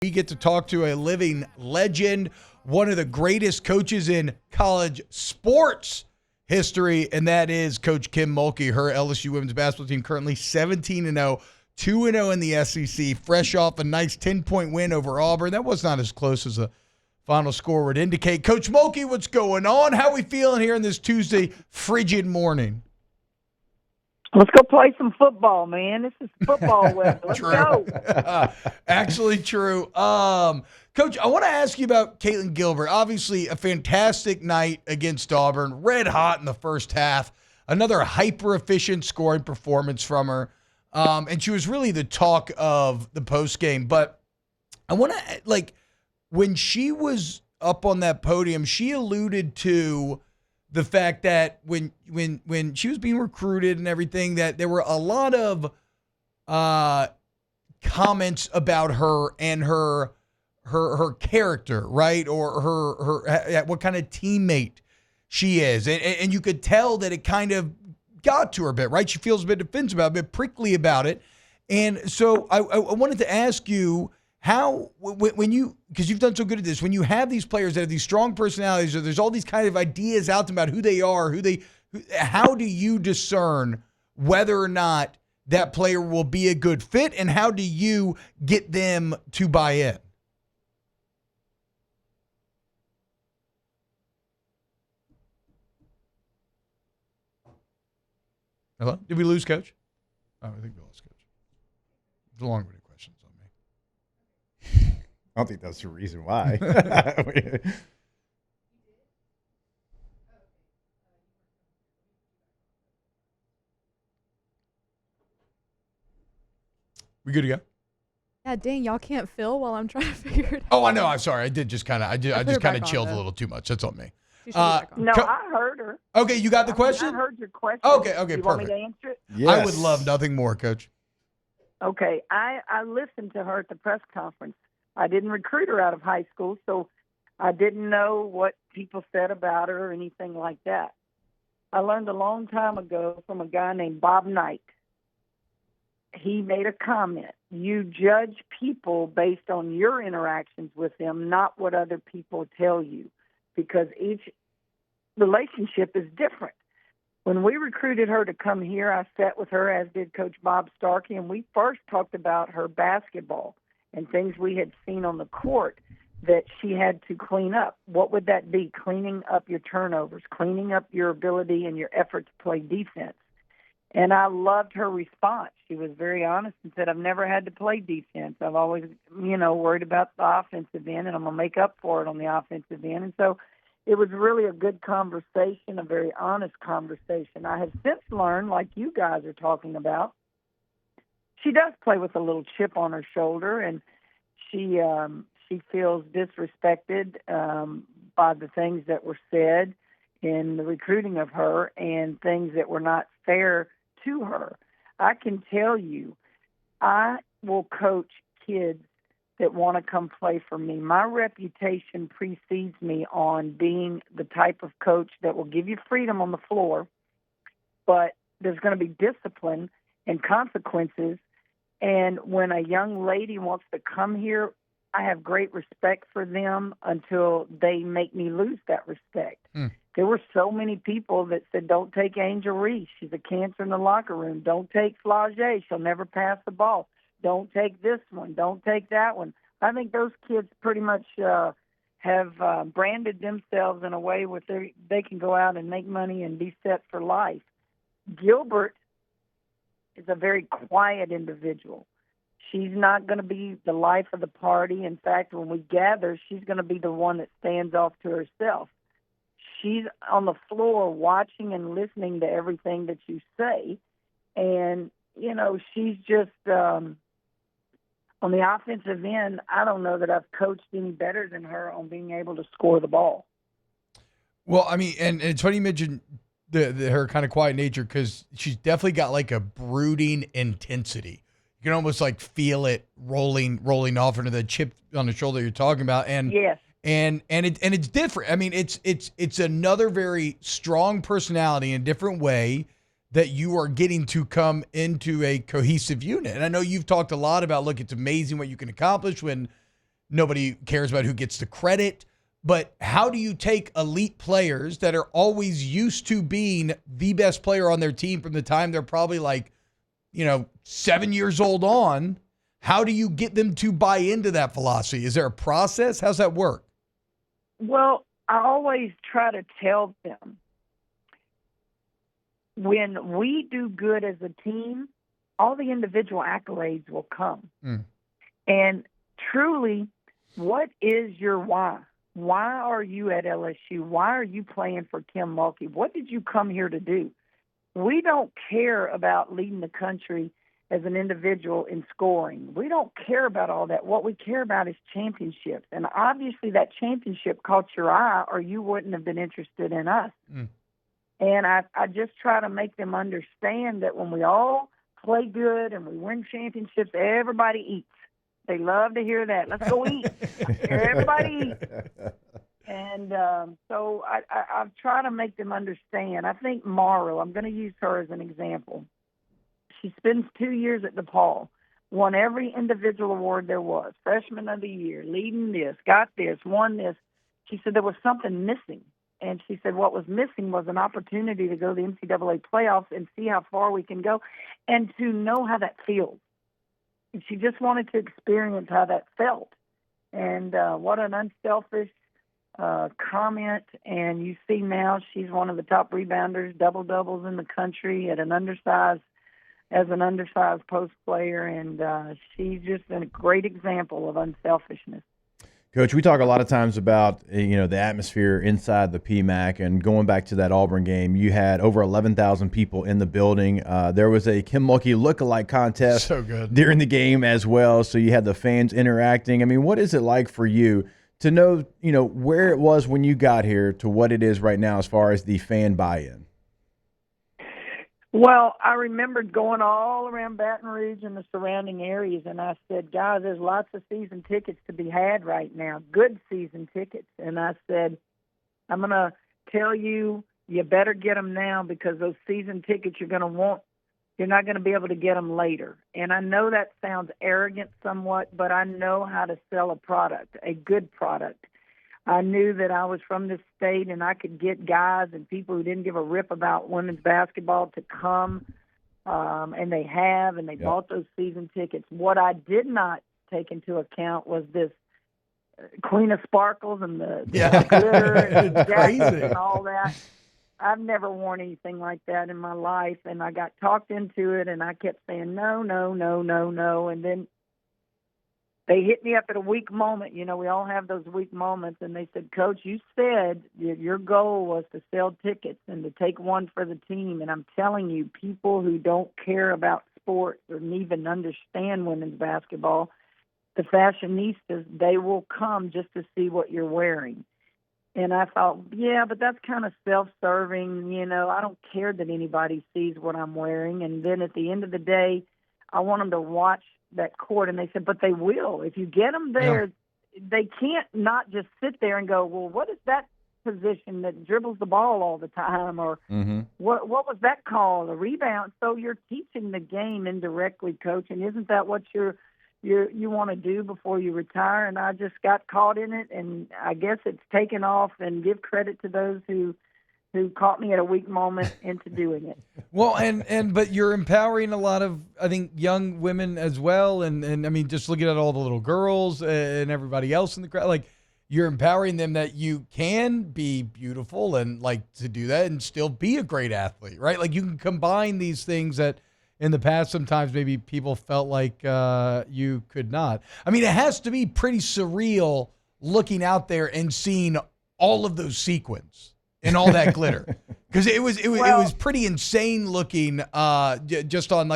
We get to talk to a living legend, one of the greatest coaches in college sports history, and that is Coach Kim Mulkey. Her LSU women's basketball team currently 17-0, 2-0 in the SEC, fresh off a nice 10-point win over Auburn. That was not as close as the final score would indicate. Coach Mulkey, what's going on? How are we feeling here in this Tuesday frigid morning? Let's go play some football, man. This is football weather. Let's go. Actually true. Coach, I want to ask you about Caitlin Gilbert. Obviously, a fantastic night against Auburn. Red hot in the first half. Another hyper-efficient scoring performance from her. And she was really the talk of the postgame. But I want to, when she was up on that podium, she alluded to the fact that when she was being recruited and everything, that there were a lot of comments about her and her character, right? Or her what kind of teammate she is. And you could tell that it kind of got to her a bit, right? She feels a bit defensive about it, a bit prickly about it. And so I wanted to ask you, how, when you, because you've done so good at this, when you have these players that have these strong personalities, or there's all these kind of ideas out there about who they are, how do you discern whether or not that player will be a good fit, and how do you get them to buy in? Hello? Did we lose Coach? Oh, I think we lost Coach. It's a long-winded questions on me. I don't think that's the reason why. We good to go? Yeah, dang, y'all can't fill while I'm trying to figure it out. Oh, I know. I'm sorry. I did just kind of. I just kind of chilled on, a little too much. That's on me. No, I heard her. Okay, you got the question? I heard your question. Okay, you perfect. Want me to answer it? Yes. I would love nothing more, Coach. Okay, I listened to her at the press conference. I didn't recruit her out of high school, so I didn't know what people said about her or anything like that. I learned a long time ago from a guy named Bob Knight. He made a comment. You judge people based on your interactions with them, not what other people tell you, because each relationship is different. When we recruited her to come here, I sat with her, as did Coach Bob Starkey, and we first talked about her basketball and things we had seen on the court that she had to clean up. What would that be? Cleaning up your turnovers, cleaning up your ability and your effort to play defense. And I loved her response. She was very honest and said, I've never had to play defense. I've always, worried about the offensive end, and I'm going to make up for it on the offensive end. And so it was really a good conversation, a very honest conversation. I have since learned, like you guys are talking about, she does play with a little chip on her shoulder, and she feels disrespected by the things that were said in the recruiting of her and things that were not fair to her. I can tell you, I will coach kids that want to come play for me. My reputation precedes me on being the type of coach that will give you freedom on the floor, but there's going to be discipline and consequences. And when a young lady wants to come here, I have great respect for them until they make me lose that respect. There were so many people that said, don't take Angel Reese. She's a cancer in the locker room. Don't take Flage. She'll never pass the ball. Don't take this one. Don't take that one. I think those kids pretty much have branded themselves in a way where they can go out and make money and be set for life. Gilbert is a very quiet individual. She's not going to be the life of the party. In fact, when we gather, she's going to be the one that stands off to herself. She's on the floor watching and listening to everything that you say. And, she's just on the offensive end, I don't know that I've coached any better than her on being able to score the ball. Well, I mean, and it's funny you mentioned her kind of quiet nature, because she's definitely got like a brooding intensity. You can almost feel it rolling off into the chip on the shoulder you're talking about. And yes. And it's different. I mean, it's another very strong personality in a different way that you are getting to come into a cohesive unit. And I know you've talked a lot about, look, it's amazing what you can accomplish when Nobody cares about who gets the credit. But how do you take elite players that are always used to being the best player on their team from the time they're probably 7 years old on? How do you get them to buy into that philosophy? Is there a process? How's that work? Well, I always try to tell them, when we do good as a team, all the individual accolades will come. And truly, what is your why? Why are you at LSU? Why are you playing for Kim Mulkey? What did you come here to do? We don't care about leading the country as an individual in scoring. We don't care about all that. What we care about is championships. And obviously that championship caught your eye, or you wouldn't have been interested in us. And I just try to make them understand that when we all play good and we win championships, everybody eats. They love to hear that. Let's go eat. Everybody eat. And so I've tried to make them understand. I think Morrow, I'm going to use her as an example. She spends 2 years at DePaul, won every individual award there was, freshman of the year, leading this, got this, won this. She said there was something missing. And she said what was missing was an opportunity to go to the NCAA playoffs and see how far we can go and to know how that feels. And she just wanted to experience how that felt. And what an unselfish comment. And you see now she's one of the top rebounders, double-doubles in the country as an undersized post player. And she's just a great example of unselfishness. Coach, we talk a lot of times about, the atmosphere inside the PMAC, and going back to that Auburn game, you had over 11,000 people in the building. There was a Kim Mulkey lookalike contest during the game as well, so you had the fans interacting. I mean, what is it like for you to know, where it was when you got here to what it is right now as far as the fan buy-in? Well, I remembered going all around Baton Rouge and the surrounding areas, and I said, guys, there's lots of season tickets to be had right now, good season tickets. And I said, I'm going to tell you, you better get them now, because those season tickets you're going to want, you're not going to be able to get them later. And I know that sounds arrogant somewhat, but I know how to sell a product, a good product. I knew that I was from this state and I could get guys and people who didn't give a rip about women's basketball to come, and they have, and they bought those season tickets. What I did not take into account was this Queen of Sparkles and the glitter and the jackets and all that. I've never worn anything like that in my life, and I got talked into it, and I kept saying, no, no, no, no, no, and then they hit me up at a weak moment. We all have those weak moments. And they said, Coach, you said your goal was to sell tickets and to take one for the team. And I'm telling you, people who don't care about sports or even understand women's basketball, the fashionistas, they will come just to see what you're wearing. And I thought, yeah, but that's kind of self-serving. I don't care that anybody sees what I'm wearing. And then at the end of the day, I want them to watch that court. And they said, but they will. If you get them there, they can't not just sit there and go, well, what is that position that dribbles the ball all the time? Or what was that called? A rebound? So you're teaching the game indirectly, Coach. And isn't that what you want to do before you retire? And I just got caught in it. And I guess it's taken off, and give credit to those who caught me at a weak moment into doing it. Well, but you're empowering a lot of, I think, young women as well. And I mean, just looking at all the little girls and everybody else in the crowd, like, you're empowering them that you can be beautiful and to do that and still be a great athlete, right? Like, you can combine these things that in the past sometimes maybe people felt like you could not. I mean, it has to be pretty surreal looking out there and seeing all of those sequins and all that glitter, because it was pretty insane looking just on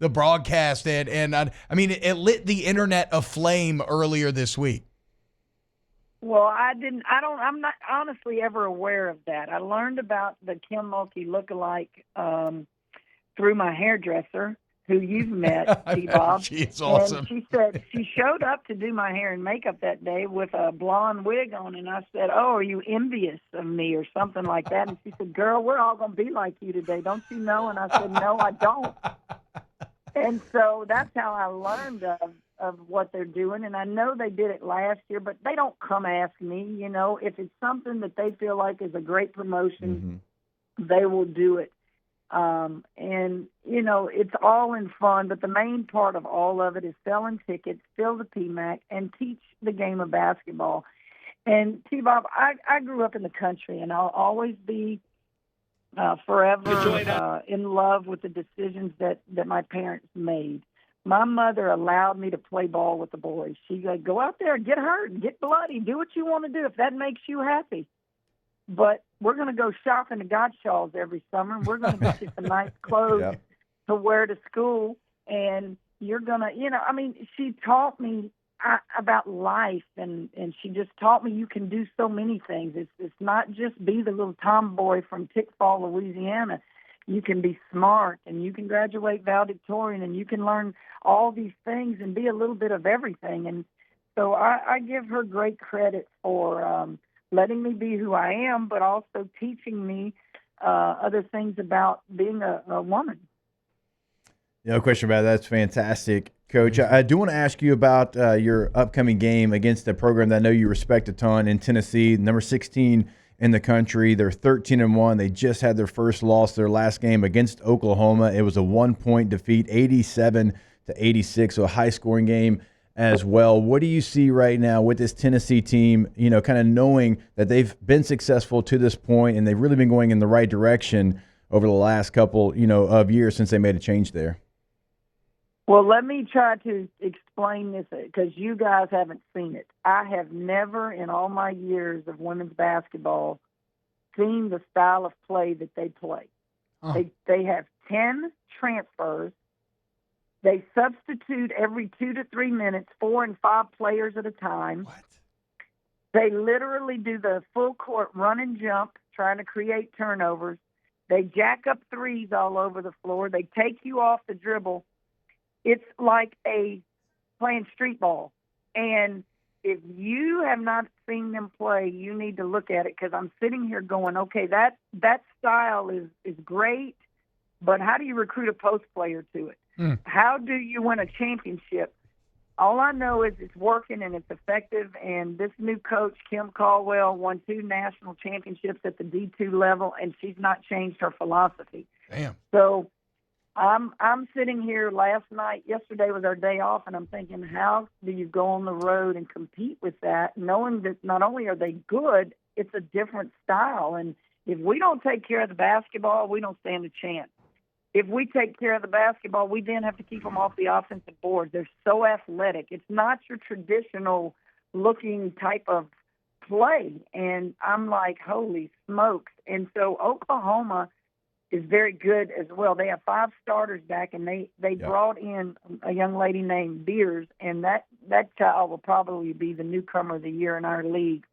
the broadcast, and I mean, it lit the internet aflame earlier this week. Well, I'm not honestly ever aware of that. I learned about the Kim Mulkey lookalike through my hairdresser, who you've met, T-Bob. She's awesome. And she said she showed up to do my hair and makeup that day with a blonde wig on, and I said, oh, are you envious of me or something like that? And she said, girl, we're all going to be like you today, don't you know? And I said, no, I don't. And so that's how I learned of what they're doing, and I know they did it last year, but they don't come ask me. You know, if it's something that they feel like is a great promotion, they will do it. And, you know, it's all in fun, but the main part of all of it is selling tickets, fill the PMAC, and teach the game of basketball. And, T-Bob, I grew up in the country, and I'll always be forever in love with the decisions that my parents made. My mother allowed me to play ball with the boys. She said, go out there, get hurt, get bloody, do what you want to do if that makes you happy. But we're going to go shopping to Godshaw's every summer. We're going to get you some nice clothes to wear to school. And you're going to, you know, I mean, she taught me about life, and she just taught me you can do so many things. It's not just be the little tomboy from Tickfall, Louisiana. You can be smart, and you can graduate valedictorian, and you can learn all these things and be a little bit of everything. And so I give her great credit for letting me be who I am, but also teaching me other things about being a woman. No question about that. That's fantastic, Coach. I do want to ask you about your upcoming game against a program that I know you respect a ton in Tennessee, number 16 in the country. They're 13-1. They just had their first loss their last game against Oklahoma. It was a 1-point defeat, 87-86, so a high-scoring game as well. What do you see right now with this Tennessee team, you know, kind of knowing that they've been successful to this point and they've really been going in the right direction over the last couple, you know, of years since they made a change there? Well, let me try to explain this because you guys haven't seen it. I have never in all my years of women's basketball seen the style of play that they play. Oh. They have 10 transfers. They substitute every 2 to 3 minutes, 4 and 5 players at a time. What? They literally do the full court run and jump, trying to create turnovers. They jack up threes all over the floor. They take you off the dribble. It's like playing street ball. And if you have not seen them play, you need to look at it because I'm sitting here going, okay, that style is great, but how do you recruit a post player to it? How do you win a championship? All I know is it's working and it's effective, and this new coach, Kim Caldwell, won 2 national championships at the D2 level, and she's not changed her philosophy. Damn. So I'm sitting here yesterday was our day off, and I'm thinking, how do you go on the road and compete with that, knowing that not only are they good, it's a different style. And if we don't take care of the basketball, we don't stand a chance. If we take care of the basketball, we then have to keep them off the offensive board. They're so athletic. It's not your traditional looking type of play. And I'm like, holy smokes. And so Oklahoma is very good as well. They have 5 starters back, and they brought in a young lady named Beers, and that child will probably be the newcomer of the year in our league.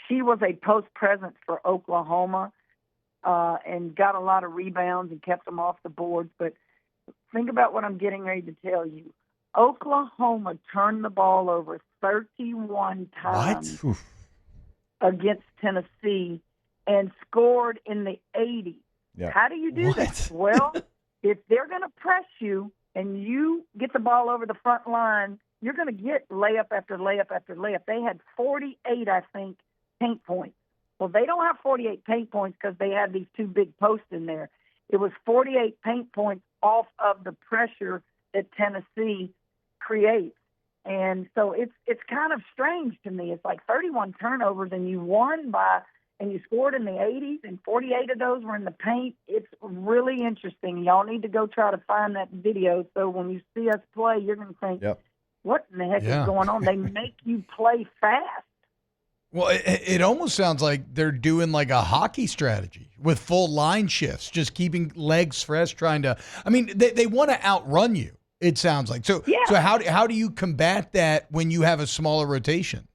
She was a post presence for Oklahoma. And got a lot of rebounds and kept them off the boards. But think about what I'm getting ready to tell you. Oklahoma turned the ball over 31 times against Tennessee and scored in the 80s. Yeah. How do you do that? Well, if they're going to press you and you get the ball over the front line, you're going to get layup after layup after layup. They had 48, I think, paint points. Well, they don't have 48 paint points because they had these 2 big posts in there. It was 48 paint points off of the pressure that Tennessee creates. And so it's kind of strange to me. It's like 31 turnovers, and you you scored in the 80s, and 48 of those were in the paint. It's really interesting. Y'all need to go try to find that video so when you see us play, you're going to think, what in the heck is going on? They make you play fast. Well, it almost sounds like they're doing like a hockey strategy with full line shifts, just keeping legs fresh, trying to – I mean, they want to outrun you, it sounds like. So how do you combat that when you have a smaller rotation?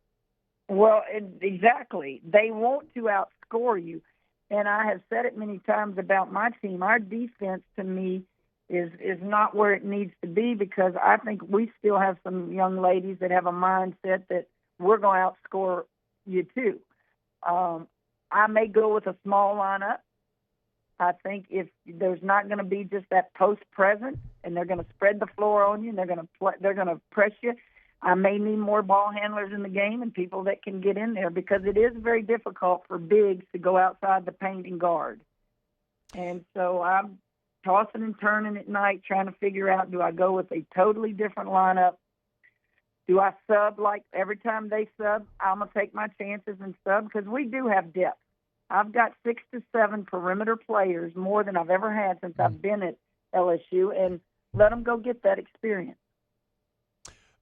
Well, exactly. They want to outscore you. And I have said it many times about my team. Our defense, to me, is not where it needs to be because I think we still have some young ladies that have a mindset that we're going to outscore – you too. I may go with a small lineup, I think if there's not going to be just that post present, and they're going to spread the floor on you, and they're going to press you, I may need more ball handlers in the game and people that can get in there, because it is very difficult for bigs to go outside the paint and guard. And so I'm tossing and turning at night trying to figure out, do I go with a totally different lineup? Do I sub? Like every time they sub, I'm going to take my chances and sub, because we do have depth. I've got 6 to 7 perimeter players, more than I've ever had since I've been at LSU, and let them go get that experience.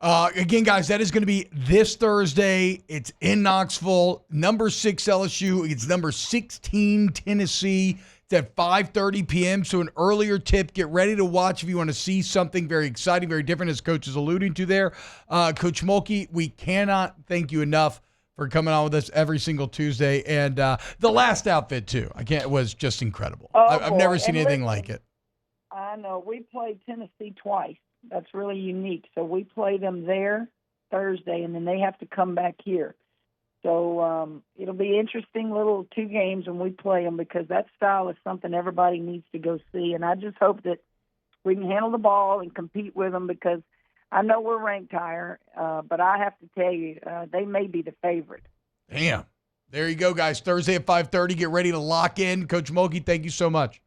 Again, guys, that is going to be this Thursday. It's in Knoxville. Number 6 LSU. It's number 16 Tennessee. It's at 5:30 p.m., so an earlier tip. Get ready to watch if you want to see something very exciting, very different, as Coach is alluding to there. Coach Mulkey, we cannot thank you enough for coming on with us every single Tuesday. And the last outfit, too, was just incredible. I've never seen anything like it. I know. We played Tennessee twice. That's really unique. So we play them there Thursday, and then they have to come back here. So it'll be interesting little 2 games when we play them, because that style is something everybody needs to go see. And I just hope that we can handle the ball and compete with them, because I know we're ranked higher, but I have to tell you, they may be the favorite. Damn. There you go, guys. Thursday at 5:30. Get ready to lock in. Coach Mulkey, thank you so much.